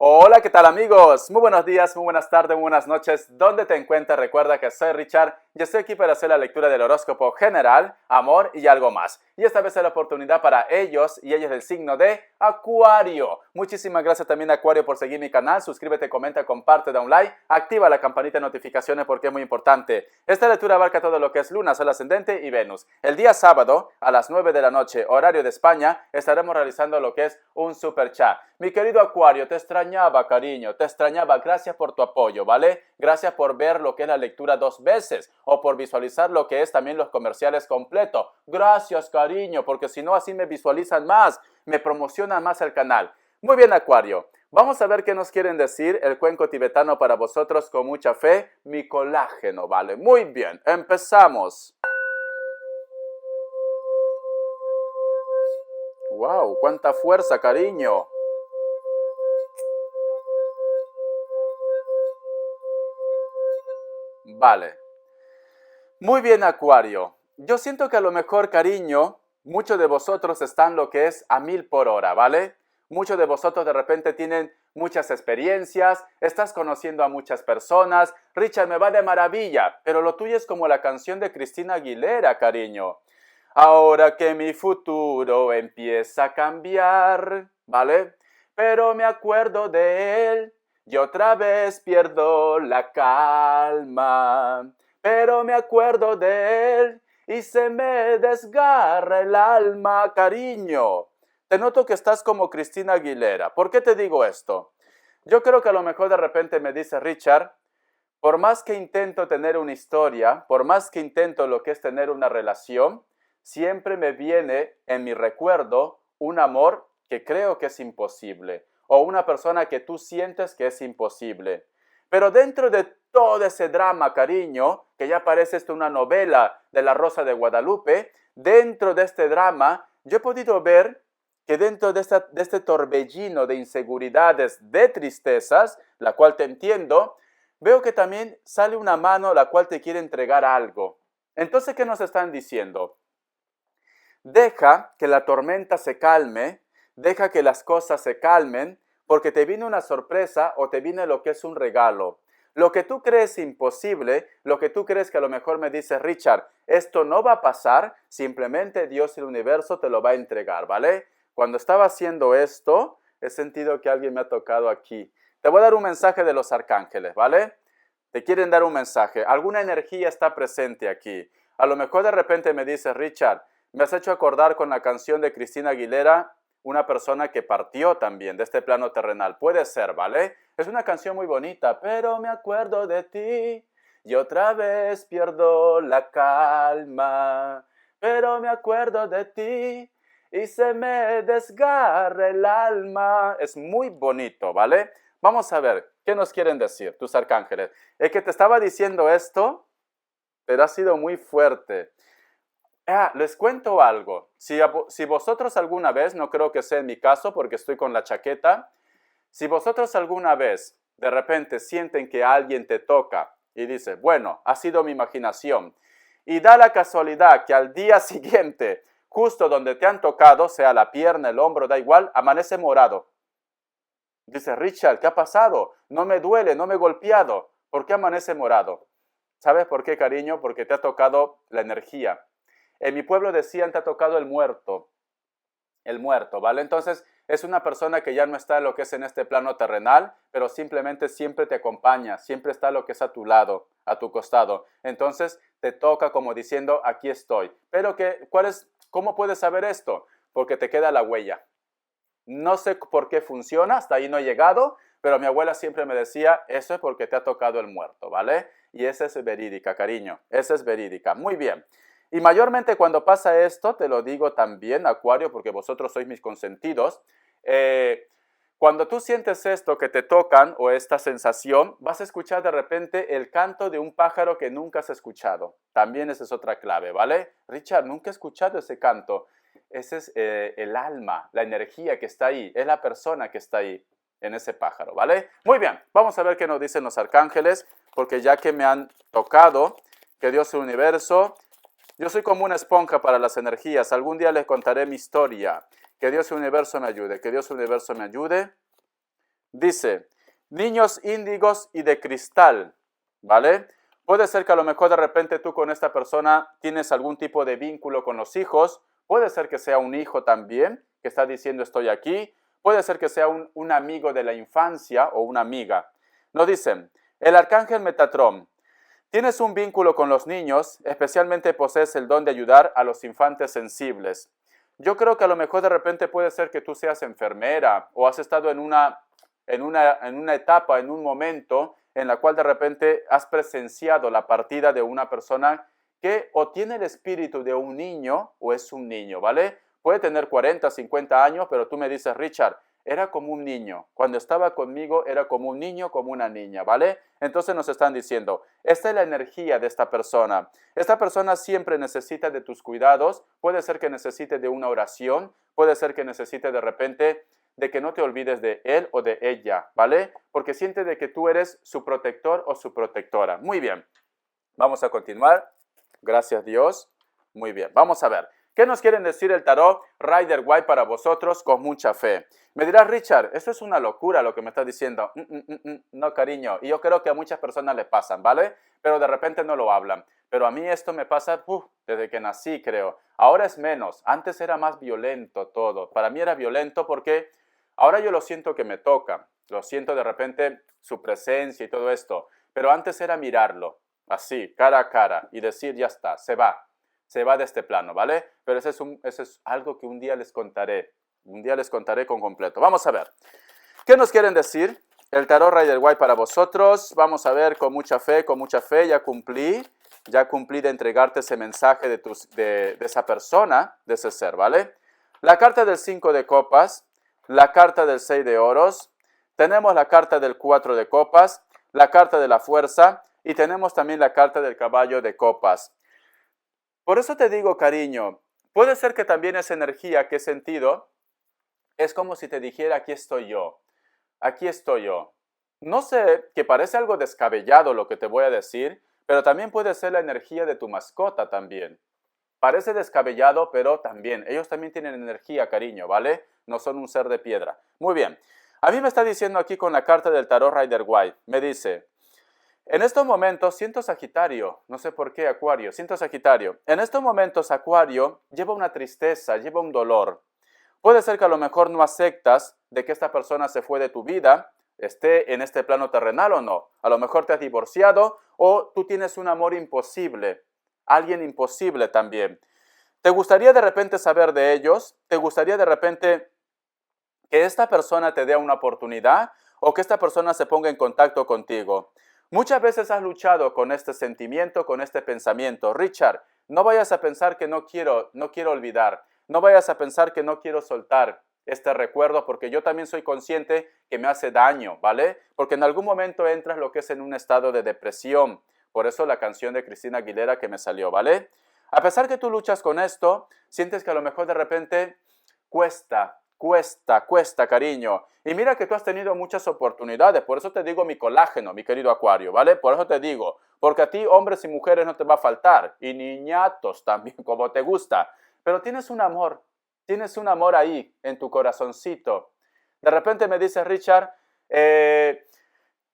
Hola, ¿qué tal amigos? Muy buenos días, muy buenas tardes, muy buenas noches. ¿Dónde te encuentras? Recuerda que soy Richard y estoy aquí para hacer la lectura del horóscopo general, amor y algo más. Y esta vez es la oportunidad para ellos y ellas del signo de Acuario. Muchísimas gracias también Acuario por seguir mi canal. Suscríbete, comenta, comparte, da un like, activa la campanita de notificaciones porque es muy importante. Esta lectura abarca todo lo que es Luna, Sol ascendente y Venus. El día sábado a las 9 de la noche, horario de España, estaremos realizando lo que es un super chat. Mi querido Acuario, te extrañaba, cariño, te extrañaba. Gracias por tu apoyo, ¿vale? Gracias por ver lo que es la lectura 2 veces o por visualizar lo que es también los comerciales completos. Gracias, cariño, porque si no así me visualizan más, me promocionan más el canal. Muy bien, Acuario. Vamos a ver qué nos quieren decir el cuenco tibetano para vosotros con mucha fe. Mi colágeno, ¿vale? Muy bien, empezamos. ¡Wow! ¡Cuánta fuerza, cariño! Vale. Muy bien, Acuario. Yo siento que a lo mejor, cariño, muchos de vosotros están lo que es a 1000 por hora, ¿vale? Muchos de vosotros de repente tienen muchas experiencias, estás conociendo a muchas personas. Richard, me va de maravilla, pero lo tuyo es como la canción de Cristina Aguilera, cariño. Ahora que mi futuro empieza a cambiar, ¿vale? Pero me acuerdo de él y otra vez pierdo la calma. Pero me acuerdo de él y se me desgarra el alma, cariño. Te noto que estás como Cristina Aguilera. ¿Por qué te digo esto? Yo creo que a lo mejor de repente me dice Richard, por más que intento tener una historia, por más que intento lo que es tener una relación, siempre me viene en mi recuerdo un amor que creo que es imposible o una persona que tú sientes que es imposible. Pero dentro de todo ese drama, cariño, que ya parece esto una novela de La Rosa de Guadalupe, dentro de este drama yo he podido ver que dentro de este torbellino de inseguridades, de tristezas, la cual te entiendo, veo que también sale una mano la cual te quiere entregar algo. Entonces, ¿qué nos están diciendo? Deja que la tormenta se calme, deja que las cosas se calmen, porque te viene una sorpresa o te viene lo que es un regalo. Lo que tú crees imposible, lo que tú crees que a lo mejor me dice Richard, esto no va a pasar, simplemente Dios y el universo te lo va a entregar, ¿vale? Cuando estaba haciendo esto, he sentido que alguien me ha tocado aquí. Te voy a dar un mensaje de los arcángeles, ¿vale? Te quieren dar un mensaje. Alguna energía está presente aquí. A lo mejor de repente me dice Richard, me has hecho acordar con la canción de Cristina Aguilera, una persona que partió también de este plano terrenal. Puede ser, ¿vale? Es una canción muy bonita, pero me acuerdo de ti y otra vez pierdo la calma. Pero me acuerdo de ti y se me desgarra el alma. Es muy bonito, ¿vale? Vamos a ver, ¿qué nos quieren decir tus arcángeles? El que te estaba diciendo esto, pero ha sido muy fuerte. Les cuento algo. Si vosotros alguna vez, no creo que sea en mi caso porque estoy con la chaqueta, si vosotros alguna vez de repente sienten que alguien te toca y dice, bueno, ha sido mi imaginación, y da la casualidad que al día siguiente, justo donde te han tocado, sea la pierna, el hombro, da igual, amanece morado. Dice, Richard, ¿qué ha pasado? No me duele, no me he golpeado. ¿Por qué amanece morado? ¿Sabes por qué, cariño? Porque te ha tocado la energía. En mi pueblo decían, te ha tocado el muerto, ¿vale? Entonces, es una persona que ya no está en lo que es en este plano terrenal, pero simplemente siempre te acompaña, siempre está lo que es a tu lado, a tu costado. Entonces, te toca como diciendo, aquí estoy. Pero, ¿cómo puedes saber esto? Porque te queda la huella. No sé por qué funciona, hasta ahí no he llegado, pero mi abuela siempre me decía, eso es porque te ha tocado el muerto, ¿vale? Y esa es verídica, cariño, esa es verídica. Muy bien. Y mayormente cuando pasa esto, te lo digo también, Acuario, porque vosotros sois mis consentidos, cuando tú sientes esto que te tocan o esta sensación, vas a escuchar de repente el canto de un pájaro que nunca has escuchado. También esa es otra clave, ¿vale? Richard, nunca he escuchado ese canto. Ese es el alma, la energía que está ahí, es la persona que está ahí en ese pájaro, ¿vale? Muy bien, vamos a ver qué nos dicen los arcángeles, porque ya que me han tocado, que Dios el universo, yo soy como una esponja para las energías, algún día les contaré mi historia, que Dios el universo me ayude, que Dios el universo me ayude. Dice, niños índigos y de cristal, ¿vale? Puede ser que a lo mejor de repente tú con esta persona tienes algún tipo de vínculo con los hijos. Puede ser que sea un hijo también que está diciendo estoy aquí. Puede ser que sea un amigo de la infancia o una amiga. Nos dicen, el arcángel Metatrón, tienes un vínculo con los niños, especialmente posees el don de ayudar a los infantes sensibles. Yo creo que a lo mejor de repente puede ser que tú seas enfermera o has estado en una etapa, en un momento en la cual de repente has presenciado la partida de una persona que o tiene el espíritu de un niño o es un niño, ¿vale? Puede tener 40, 50 años, pero tú me dices, Richard, era como un niño. Cuando estaba conmigo era como un niño, como una niña, ¿vale? Entonces nos están diciendo, esta es la energía de esta persona. Esta persona siempre necesita de tus cuidados. Puede ser que necesite de una oración. Puede ser que necesite de repente de que no te olvides de él o de ella, ¿vale? Porque siente de que tú eres su protector o su protectora. Muy bien. Vamos a continuar. Gracias Dios. Muy bien. Vamos a ver. ¿Qué nos quieren decir el tarot Rider White para vosotros con mucha fe? Me dirás, Richard, eso es una locura lo que me estás diciendo. No, cariño. Y yo creo que a muchas personas les pasan, ¿vale? Pero de repente no lo hablan. Pero a mí esto me pasa desde que nací, creo. Ahora es menos. Antes era más violento todo. Para mí era violento porque ahora yo lo siento que me toca. Lo siento de repente su presencia y todo esto. Pero antes era mirarlo, así, cara a cara, y decir, ya está, se va de este plano, ¿vale? Pero eso es algo que un día les contaré con completo. Vamos a ver, ¿qué nos quieren decir? El tarot Rider White para vosotros. Vamos a ver con mucha fe, ya cumplí de entregarte ese mensaje de esa persona, de ese ser, ¿vale? La carta del 5 de copas, la carta del 6 de oros, tenemos la carta del 4 de copas, la carta de la fuerza y tenemos también la carta del caballo de copas. Por eso te digo, cariño, puede ser que también esa energía que he sentido es como si te dijera, aquí estoy yo, aquí estoy yo. No sé, que parece algo descabellado lo que te voy a decir, pero también puede ser la energía de tu mascota también. Parece descabellado, pero también, ellos también tienen energía, cariño, ¿vale? No son un ser de piedra. Muy bien, a mí me está diciendo aquí con la carta del tarot Rider White, me dice, en estos momentos siento Sagitario, no sé por qué Acuario, siento Sagitario. En estos momentos Acuario lleva una tristeza, lleva un dolor. Puede ser que a lo mejor no aceptas de que esta persona se fue de tu vida, esté en este plano terrenal o no. A lo mejor te has divorciado o tú tienes un amor imposible, alguien imposible también. ¿Te gustaría de repente saber de ellos? ¿Te gustaría de repente que esta persona te dé una oportunidad o que esta persona se ponga en contacto contigo? Muchas veces has luchado con este sentimiento, con este pensamiento. Richard, no vayas a pensar que no quiero olvidar. No vayas a pensar que no quiero soltar este recuerdo porque yo también soy consciente que me hace daño, ¿vale? Porque en algún momento entras lo que es en un estado de depresión. Por eso la canción de Cristina Aguilera que me salió, ¿vale? A pesar que tú luchas con esto, sientes que a lo mejor de repente cuesta, cariño. Y mira que tú has tenido muchas oportunidades, por eso te digo mi colágeno, mi querido Acuario, ¿vale? Por eso te digo, porque a ti hombres y mujeres no te va a faltar, y niñatos también, como te gusta, pero tienes un amor ahí, en tu corazoncito. De repente me dice Richard,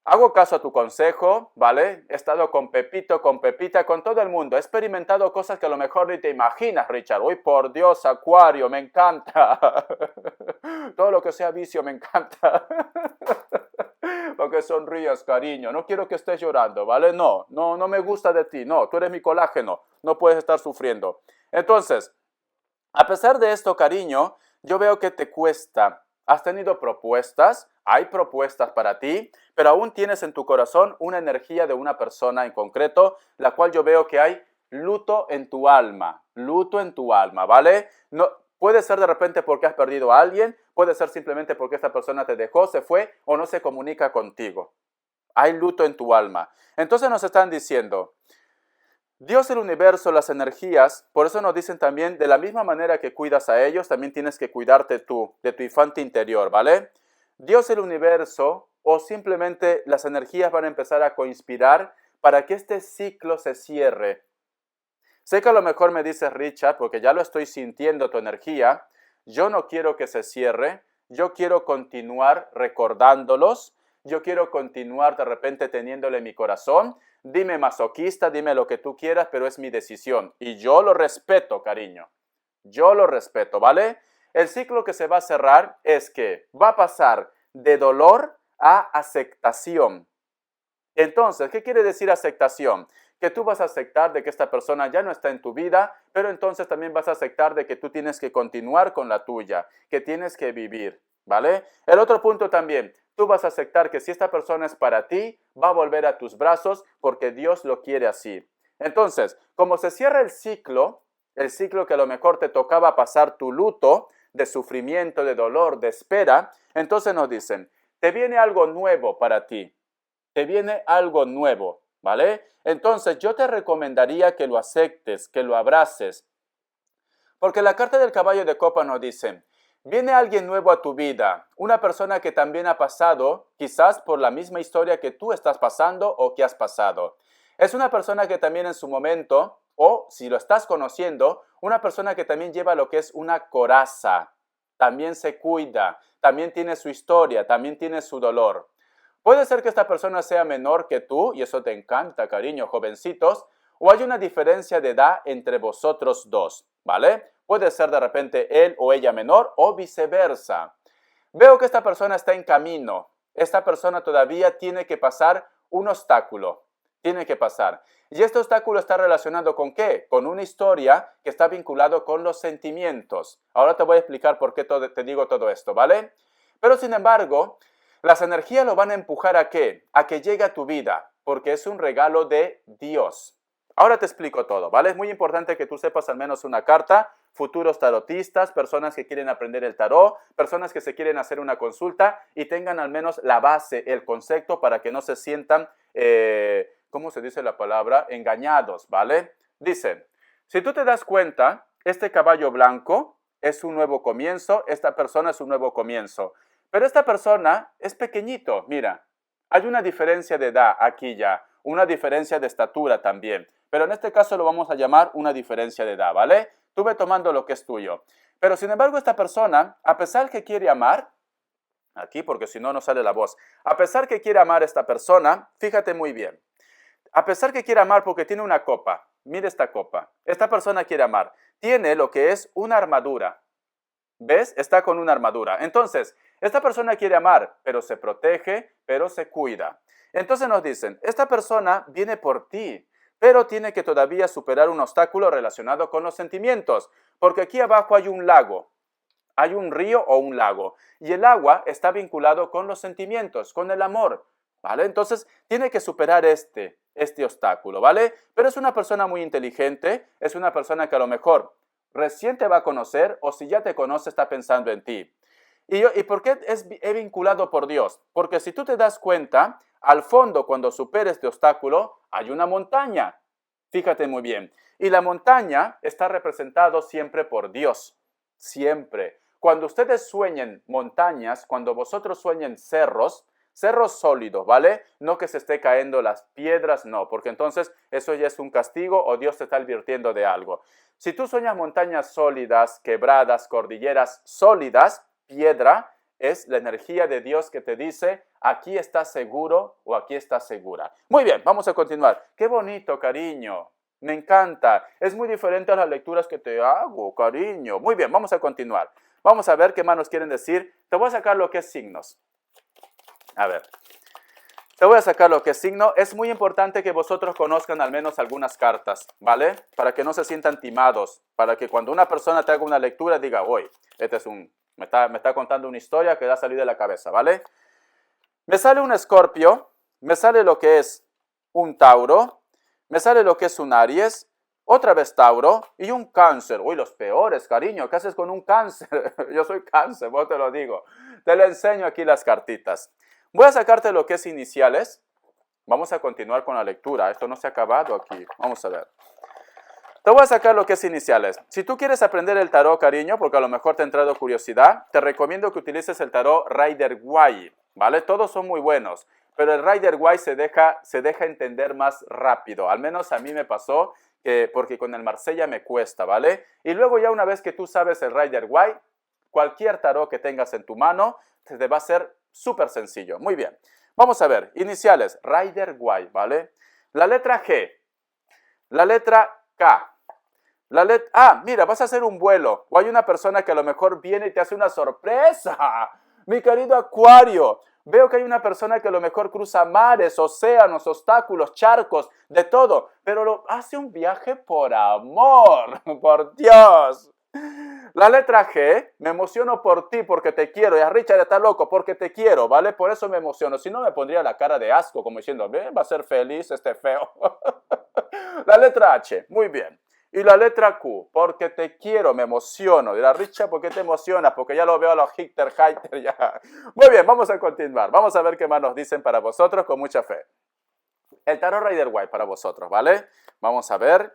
hago caso a tu consejo, ¿vale? He estado con Pepito, con Pepita, con todo el mundo. He experimentado cosas que a lo mejor ni te imaginas, Richard. Uy, por Dios, Acuario, me encanta. Todo lo que sea vicio me encanta. Porque sonrías, cariño. No quiero que estés llorando, ¿vale? No me gusta de ti. No, tú eres mi colágeno. No puedes estar sufriendo. Entonces, a pesar de esto, cariño, yo veo que te cuesta. Has tenido propuestas, hay propuestas para ti, pero aún tienes en tu corazón una energía de una persona en concreto, la cual yo veo que hay luto en tu alma, ¿vale? No, puede ser de repente porque has perdido a alguien, puede ser simplemente porque esta persona te dejó, se fue o no se comunica contigo. Hay luto en tu alma. Entonces nos están diciendo, Dios, el universo, las energías, por eso nos dicen también, de la misma manera que cuidas a ellos, también tienes que cuidarte tú, de tu infante interior, ¿vale? Dios, el universo, o simplemente las energías van a empezar a coinspirar para que este ciclo se cierre. Sé que a lo mejor me dices, Richard, porque ya lo estoy sintiendo tu energía, yo no quiero que se cierre, yo quiero continuar recordándolos, yo quiero continuar de repente teniéndole en mi corazón. Dime masoquista, dime lo que tú quieras, pero es mi decisión. Y yo lo respeto, cariño. Yo lo respeto, ¿vale? El ciclo que se va a cerrar es que va a pasar de dolor a aceptación. Entonces, ¿qué quiere decir aceptación? Que tú vas a aceptar de que esta persona ya no está en tu vida, pero entonces también vas a aceptar de que tú tienes que continuar con la tuya, que tienes que vivir, ¿vale? El otro punto también, tú vas a aceptar que si esta persona es para ti, va a volver a tus brazos porque Dios lo quiere así. Entonces, como se cierra el ciclo que a lo mejor te tocaba pasar tu luto, de sufrimiento, de dolor, de espera, entonces nos dicen, te viene algo nuevo para ti. Te viene algo nuevo, ¿vale? Entonces yo te recomendaría que lo aceptes, que lo abraces, porque la carta del caballo de copa nos dice, viene alguien nuevo a tu vida, una persona que también ha pasado quizás por la misma historia que tú estás pasando o que has pasado. Es una persona que también en su momento, o si lo estás conociendo, una persona que también lleva lo que es una coraza, también se cuida, también tiene su historia, también tiene su dolor. Puede ser que esta persona sea menor que tú, y eso te encanta, cariño, jovencitos, o hay una diferencia de edad entre vosotros dos, ¿vale? Puede ser de repente él o ella menor o viceversa. Veo que esta persona está en camino. Esta persona todavía tiene que pasar un obstáculo. Tiene que pasar. Y este obstáculo está relacionado con ¿qué? Con una historia que está vinculado con los sentimientos. Ahora te voy a explicar por qué te digo todo esto, ¿vale? Pero sin embargo, las energías lo van a empujar ¿a qué? A que llegue a tu vida, porque es un regalo de Dios. Ahora te explico todo, ¿vale? Es muy importante que tú sepas al menos una carta, futuros tarotistas, personas que quieren aprender el tarot, personas que se quieren hacer una consulta y tengan al menos la base, el concepto para que no se sientan, ¿cómo se dice la palabra? Engañados, ¿vale? Dice, si tú te das cuenta, este caballo blanco es un nuevo comienzo, esta persona es un nuevo comienzo. Pero esta persona es pequeñito, mira, hay una diferencia de edad aquí ya, una diferencia de estatura también, pero en este caso lo vamos a llamar una diferencia de edad, ¿vale? Tú ve tomando lo que es tuyo. Pero sin embargo esta persona, a pesar que quiere amar, aquí porque si no, no sale la voz, a pesar que quiere amar a esta persona, fíjate muy bien, a pesar que quiere amar porque tiene una copa, mire esta copa, esta persona quiere amar, tiene lo que es una armadura, ¿ves? Está con una armadura. Entonces, esta persona quiere amar, pero se protege, pero se cuida. Entonces nos dicen, esta persona viene por ti, pero tiene que todavía superar un obstáculo relacionado con los sentimientos, porque aquí abajo hay un lago, hay un río o un lago, y el agua está vinculado con los sentimientos, con el amor, ¿vale? Entonces, tiene que superar este obstáculo, ¿vale? Pero es una persona muy inteligente, es una persona que a lo mejor recién te va a conocer o si ya te conoce está pensando en ti. ¿Y por qué es vinculado por Dios? Porque si tú te das cuenta, al fondo cuando superes este obstáculo hay una montaña. Fíjate muy bien. Y la montaña está representado siempre por Dios. Siempre. Cuando ustedes sueñen montañas, cuando vosotros sueñen cerros, cerros sólidos, ¿vale? No que se esté cayendo las piedras, no, porque entonces eso ya es un castigo o Dios te está advirtiendo de algo. Si tú sueñas montañas sólidas, quebradas, cordilleras sólidas, piedra, es la energía de Dios que te dice, aquí estás seguro o aquí estás segura. Muy bien, vamos a continuar. Qué bonito, cariño. Me encanta. Es muy diferente a las lecturas que te hago, cariño. Muy bien, vamos a continuar. Vamos a ver qué más nos quieren decir. Te voy a sacar lo que es signos. A ver. Te voy a sacar lo que es signo. Es muy importante que vosotros conozcan al menos algunas cartas, ¿vale? Para que no se sientan timados. Para que cuando una persona te haga una lectura diga, uy, este es me está contando una historia que da a salir de la cabeza, ¿vale? Me sale un Escorpio, me sale lo que es un Tauro, me sale lo que es un Aries, otra vez Tauro y un Cáncer. Uy, los peores, cariño, ¿qué haces con un Cáncer? Yo soy Cáncer, vos te lo digo. Te le enseño aquí las cartitas. Voy a sacarte lo que es iniciales. Vamos a continuar con la lectura. Esto no se ha acabado aquí. Vamos a ver. Te voy a sacar lo que es iniciales. Si tú quieres aprender el tarot, cariño, porque a lo mejor te ha entrado curiosidad, te recomiendo que utilices el tarot Rider-Waite, ¿vale? Todos son muy buenos, pero el Rider-Waite se deja entender más rápido. Al menos a mí me pasó, porque con el Marsella me cuesta, ¿vale? Y luego ya una vez que tú sabes el Rider-Waite, cualquier tarot que tengas en tu mano, te va a ser súper sencillo. Muy bien. Vamos a ver. Iniciales. Rider White, ¿vale? La letra G. La letra K. Mira, vas a hacer un vuelo. O hay una persona que a lo mejor viene y te hace una sorpresa. Mi querido Acuario. Veo que hay una persona que a lo mejor cruza mares, océanos, obstáculos, charcos, de todo. Pero hace un viaje por amor. Por Dios. La letra G, me emociono por ti porque te quiero. Y a Richard está loco porque te quiero, ¿vale? Por eso me emociono. Si no, me pondría la cara de asco, como diciendo, ve, va a ser feliz este feo. La letra H, muy bien. Y la letra Q, porque te quiero, me emociono. Dirá, Richard, ¿por qué te emocionas? Porque ya lo veo a los Hitter, ya. Muy bien, vamos a continuar. Vamos a ver qué más nos dicen para vosotros con mucha fe. El tarot Rider White para vosotros, ¿vale? Vamos a ver.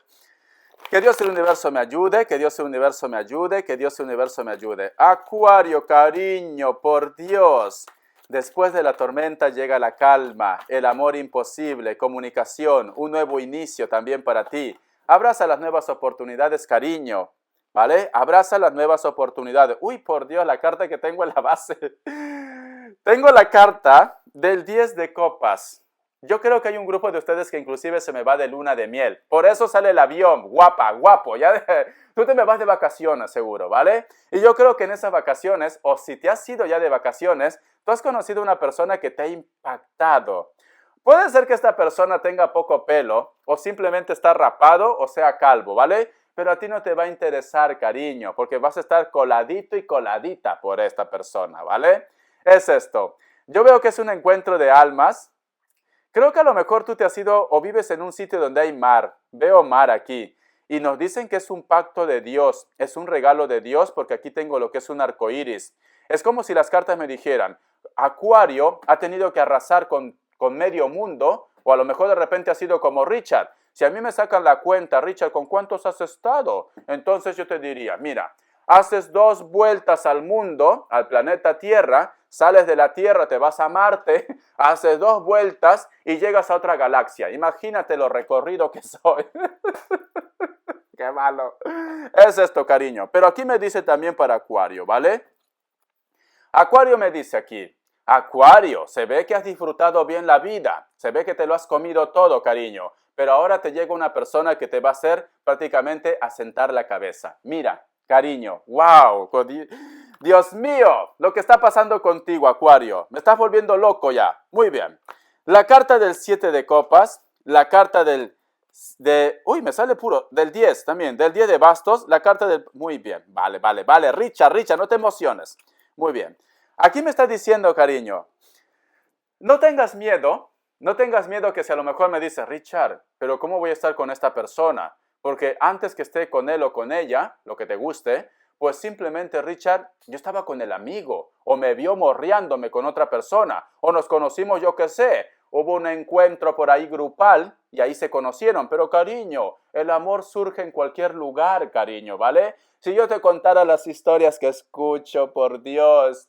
Que Dios del universo me ayude, que Dios del universo me ayude, que Dios del universo me ayude. Acuario, cariño, por Dios. Después de la tormenta llega la calma, el amor imposible, comunicación, un nuevo inicio también para ti. Abraza las nuevas oportunidades, cariño, ¿vale? Abraza las nuevas oportunidades. Uy, por Dios, la carta que tengo en la base. Tengo la carta del 10 de copas. Yo creo que hay un grupo de ustedes que inclusive se me va de luna de miel. Por eso sale el avión, guapa, guapo. Tú te me vas de vacaciones seguro, ¿vale? Y yo creo que en esas vacaciones, o si te has ido ya de vacaciones, tú has conocido a una persona que te ha impactado. Puede ser que esta persona tenga poco pelo, o simplemente está rapado, o sea calvo, ¿vale? Pero a ti no te va a interesar, cariño, porque vas a estar coladito y coladita por esta persona, ¿vale? Es esto. Yo veo que es un encuentro de almas. Creo que a lo mejor tú te has ido o vives en un sitio donde hay mar. Veo mar aquí. Y nos dicen que es un pacto de Dios, es un regalo de Dios, porque aquí tengo lo que es un arco iris. Es como si las cartas me dijeran, Acuario ha tenido que arrasar con medio mundo, o a lo mejor de repente ha sido como Richard. Si a mí me sacan la cuenta, Richard, ¿con cuántos has estado? Entonces yo te diría, mira, haces 2 vueltas al mundo, al planeta Tierra, sales de la Tierra, te vas a Marte, haces 2 vueltas y llegas a otra galaxia. Imagínate lo recorrido que soy. Qué malo. Es esto, cariño. Pero aquí me dice también para Acuario, ¿vale? Acuario me dice aquí, Acuario, se ve que has disfrutado bien la vida, se ve que te lo has comido todo, cariño, pero ahora te llega una persona que te va a hacer prácticamente asentar la cabeza. Mira, cariño, wow, Dios mío, lo que está pasando contigo, Acuario, me estás volviendo loco ya. Muy bien, la carta del 7 de copas, la carta del 10 también, del 10 de bastos, la carta del... Muy bien, vale, Richard, no te emociones. Muy bien. Aquí me está diciendo, cariño, no tengas miedo que si a lo mejor me dice, Richard, pero ¿cómo voy a estar con esta persona? Porque antes que esté con él o con ella, lo que te guste, pues simplemente, Richard, yo estaba con el amigo, o me vio morreándome con otra persona, o nos conocimos, yo qué sé, hubo un encuentro por ahí grupal y ahí se conocieron. Pero cariño, el amor surge en cualquier lugar, cariño, ¿vale? Si yo te contara las historias que escucho, por Dios.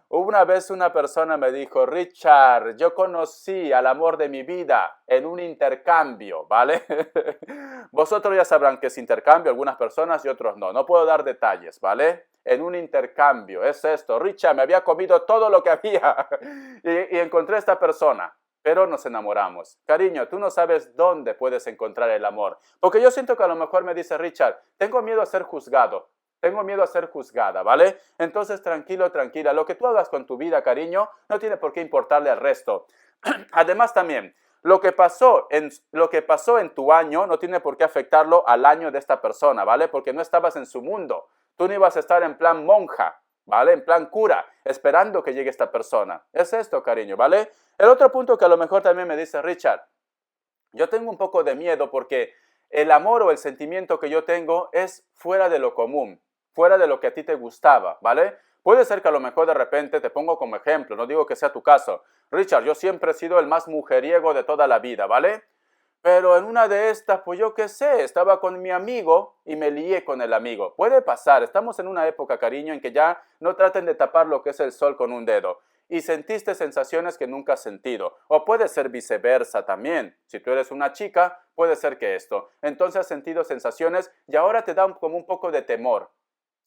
Una vez una persona me dijo, Richard, yo conocí al amor de mi vida en un intercambio, ¿vale? Vosotros ya sabrán qué es intercambio, algunas personas y otros no. No puedo dar detalles, ¿vale? En un intercambio, es esto. Richard, me había comido todo lo que había y encontré a esta persona. Pero nos enamoramos. Cariño, tú no sabes dónde puedes encontrar el amor. Porque yo siento que a lo mejor me dice Richard, tengo miedo a ser juzgado. Tengo miedo a ser juzgada, ¿vale? Entonces, tranquilo, tranquila. Lo que tú hagas con tu vida, cariño, no tiene por qué importarle al resto. Además, también, lo que pasó en tu año no tiene por qué afectarlo al año de esta persona, ¿vale? Porque no estabas en su mundo. Tú no ibas a estar en plan monja, ¿vale? En plan cura, esperando que llegue esta persona. Es esto, cariño, ¿vale? El otro punto que a lo mejor también me dice Richard, yo tengo un poco de miedo porque el amor o el sentimiento que yo tengo es fuera de lo común, fuera de lo que a ti te gustaba, ¿vale? Puede ser que a lo mejor de repente, te pongo como ejemplo, no digo que sea tu caso, Richard, yo siempre he sido el más mujeriego de toda la vida, ¿vale? Pero en una de estas, pues yo qué sé, estaba con mi amigo y me lié con el amigo. Puede pasar, estamos en una época, cariño, en que ya no traten de tapar lo que es el sol con un dedo. Y sentiste sensaciones que nunca has sentido. O puede ser viceversa también. Si tú eres una chica, puede ser que esto. Entonces has sentido sensaciones y ahora te da como un poco de temor.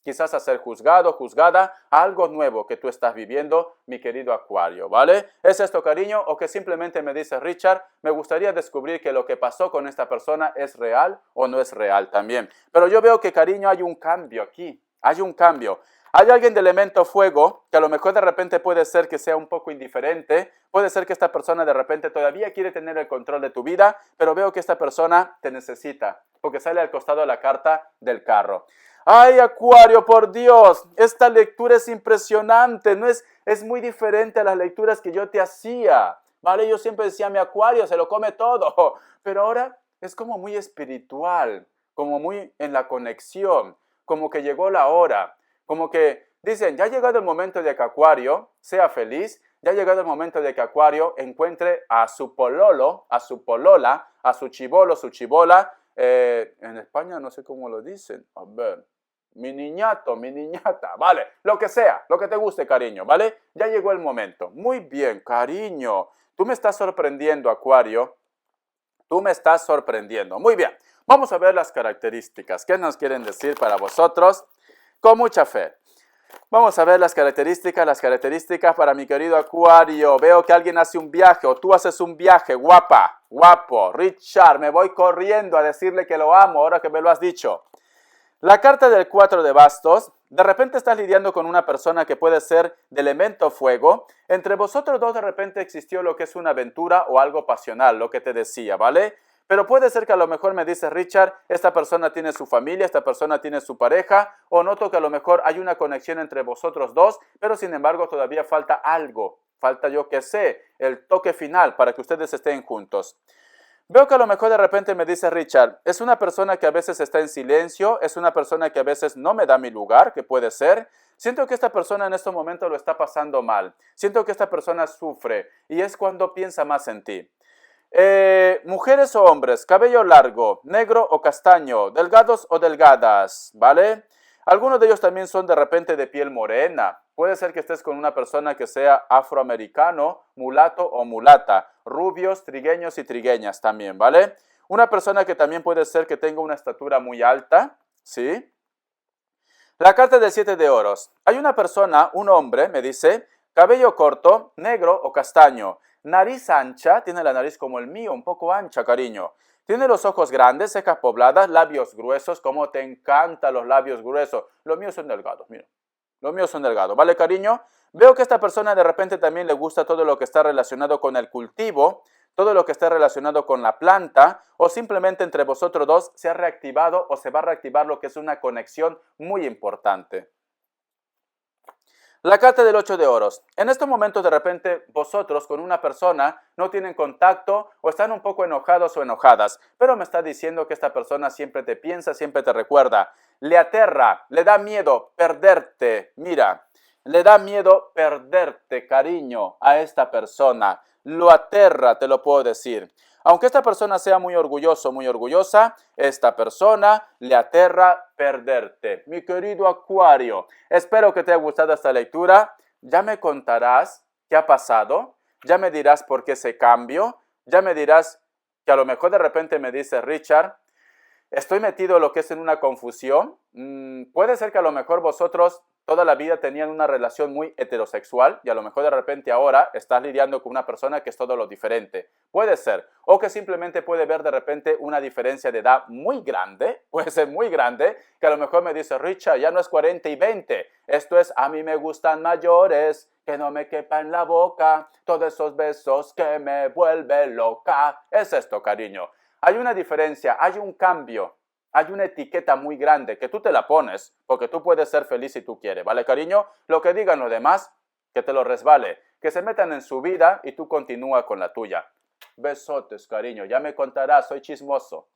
quizás a ser juzgado, juzgada, a algo nuevo que tú estás viviendo, mi querido Acuario, ¿vale? ¿Es esto, cariño? O que simplemente me dice, Richard, me gustaría descubrir que lo que pasó con esta persona es real o no es real también. Pero yo veo que, cariño, hay un cambio aquí, hay un cambio. Hay alguien de elemento fuego que a lo mejor de repente puede ser que sea un poco indiferente, puede ser que esta persona de repente todavía quiere tener el control de tu vida, pero veo que esta persona te necesita, porque sale al costado de la carta del carro. Ay, Acuario, por Dios, esta lectura es impresionante, es muy diferente a las lecturas que yo te hacía, ¿vale? Yo siempre decía, mi Acuario se lo come todo, pero ahora es como muy espiritual, como muy en la conexión, como que llegó la hora. Como que dicen, ya ha llegado el momento de que Acuario sea feliz, ya ha llegado el momento de que Acuario encuentre a su pololo, a su polola, a su chibolo, su chibola. En España no sé cómo lo dicen. A ver, mi niñato, mi niñata, vale, lo que sea, lo que te guste, cariño, ¿vale? Ya llegó el momento. Muy bien, cariño. Tú me estás sorprendiendo, Acuario. Tú me estás sorprendiendo. Muy bien, vamos a ver las características. ¿Qué nos quieren decir para vosotros? Con mucha fe. Vamos a ver las características para mi querido Acuario. Veo que alguien hace un viaje o tú haces un viaje, guapa, guapo. Richard, me voy corriendo a decirle que lo amo ahora que me lo has dicho. La carta del 4 de bastos, de repente estás lidiando con una persona que puede ser de elemento fuego. Entre vosotros dos de repente existió lo que es una aventura o algo pasional, lo que te decía, ¿vale? Pero puede ser que a lo mejor me dice Richard, esta persona tiene su familia, esta persona tiene su pareja, o noto que a lo mejor hay una conexión entre vosotros dos, pero sin embargo todavía falta algo, falta yo que sé, el toque final para que ustedes estén juntos. Veo que a lo mejor de repente me dice Richard, es una persona que a veces está en silencio, es una persona que a veces no me da mi lugar, que puede ser. Siento que esta persona en este momento lo está pasando mal, siento que esta persona sufre y es cuando piensa más en ti. Mujeres o hombres, cabello largo, negro o castaño, delgados o delgadas, ¿vale? Algunos de ellos también son de repente de piel morena. Puede ser que estés con una persona que sea afroamericano, mulato o mulata, rubios, trigueños y trigueñas también, ¿vale? Una persona que también puede ser que tenga una estatura muy alta, ¿sí? La carta del 7 de oros. Hay una persona, un hombre, me dice, cabello corto, negro o castaño, nariz ancha, tiene la nariz como el mío, un poco ancha, cariño. Tiene los ojos grandes, cejas pobladas, labios gruesos, como te encantan los labios gruesos. Los míos son delgados, mira. Los míos son delgados, ¿vale, cariño? Veo que a esta persona de repente también le gusta todo lo que está relacionado con el cultivo, todo lo que está relacionado con la planta, o simplemente entre vosotros dos se ha reactivado o se va a reactivar lo que es una conexión muy importante. La carta del 8 de oros. En estos momentos de repente vosotros con una persona no tienen contacto o están un poco enojados o enojadas, pero me está diciendo que esta persona siempre te piensa, siempre te recuerda. Le aterra, le da miedo perderte. Mira, le da miedo perderte, cariño, a esta persona. Lo aterra, te lo puedo decir. Aunque esta persona sea muy orgulloso, muy orgullosa, esta persona le aterra perderte. Mi querido Acuario, espero que te haya gustado esta lectura. Ya me contarás qué ha pasado, ya me dirás por qué ese cambio, ya me dirás que a lo mejor de repente me dice Richard, estoy metido en lo que es en una confusión. Puede ser que a lo mejor vosotros toda la vida tenían una relación muy heterosexual y a lo mejor de repente ahora estás lidiando con una persona que es todo lo diferente. Puede ser. O que simplemente puede ver de repente una diferencia de edad muy grande, puede ser muy grande, que a lo mejor me dice, Richard, ya no es 40 y 20. Esto es, a mí me gustan mayores, que no me quepa en la boca, todos esos besos que me vuelven loca. Es esto, cariño. Hay una diferencia, hay un cambio. Hay una etiqueta muy grande que tú te la pones porque tú puedes ser feliz si tú quieres, ¿vale, cariño? Lo que digan los demás, que te lo resbale, que se metan en su vida y tú continúa con la tuya. Besotes, cariño, ya me contarás, soy chismoso.